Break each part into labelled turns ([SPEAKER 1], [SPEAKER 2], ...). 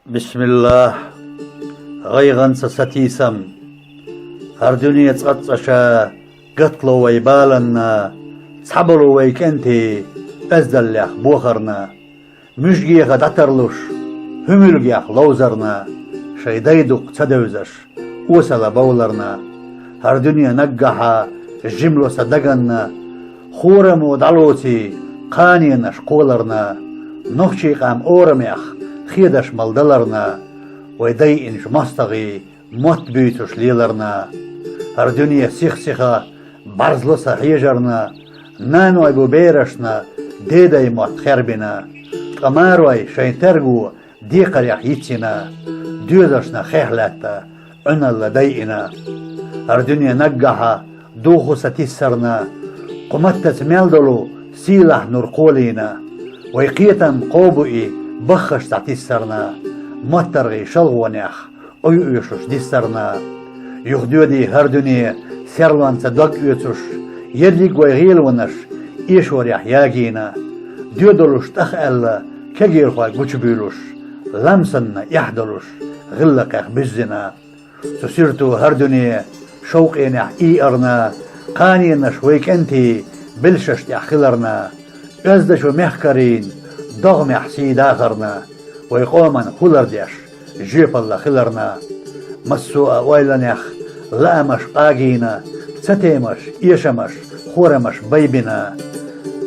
[SPEAKER 1] Bismillah. Gaygansa satisam. Her dünya tsatsaşa gıtlı ve balanna. Sabırlı ve kenti ezdallях buharna. Müjgiye atarluş. Hümülgah lawzarna. Şeydayduk çadevzaş. Usala bawlarna. Her dünya naggaha jimlo sadaganna. Khuramu daloti qaniyana şkolarna. Nohçiqam oramyah. خيدش مالدلرنا ويدين شمستغي موت بيتوش ليلرنا هر دنيا سيخ برزلسا حيجرنا نانو ايبو بيرشنا ديداي موت خربنا قماروي شاينترغو ديقر يحيتنا ديودشنا خيحلاتا عنا لدينا هر دنيا نقحا دوخو ستيسرنا قمتت ميلدلو سيلح نرقولينا ويقيتم قوبئي بخش تعتيسرنا مطرغي شلغونيخ uyuşuş distarna yuhdudi her dünya servansa dak üyütüş yerlik ve gilvanaş işorya yagina diodoluş tah alla kegir fa güçbülüş lamsanna yahdoluş gillaqaq bizzina susirtu her dünya şevqina iyarna qaniyna şweykenti bilşaş yakhlarna özde şu mehkarin ضغم حسيد آخرنا ويقوما خلر ديش جيب الله خلرنا مسوء ويلنيخ لامش قاقينا ستيمش إيشمش خورمش بيبنا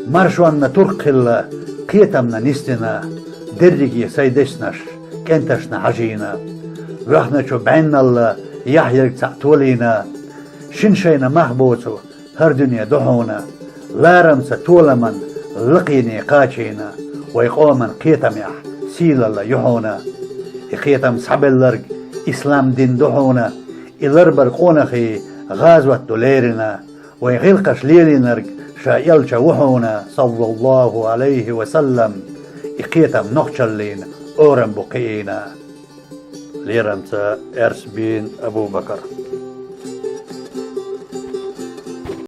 [SPEAKER 1] مرشوانا ترق الله قيتمنا نستنا درجي سيدشنش كنتشنا حجينا وحنا شو بعنا الله يحيرك تعتولينا شنشينا محبوسو هر دنيا دحونا لارمسا تولمن لقيني قاچينا ويقومن قيتم يح سيل الله يحونا قيتم صحب اللرق إسلام دين دحونا إلربر قونخي غازوة دوليرنا ويغلقش ليلي نرق شايلش وحونا صلى الله عليه وسلم قيتم نخشلين أورم بقينا ليرمت إرس بين أبو بكر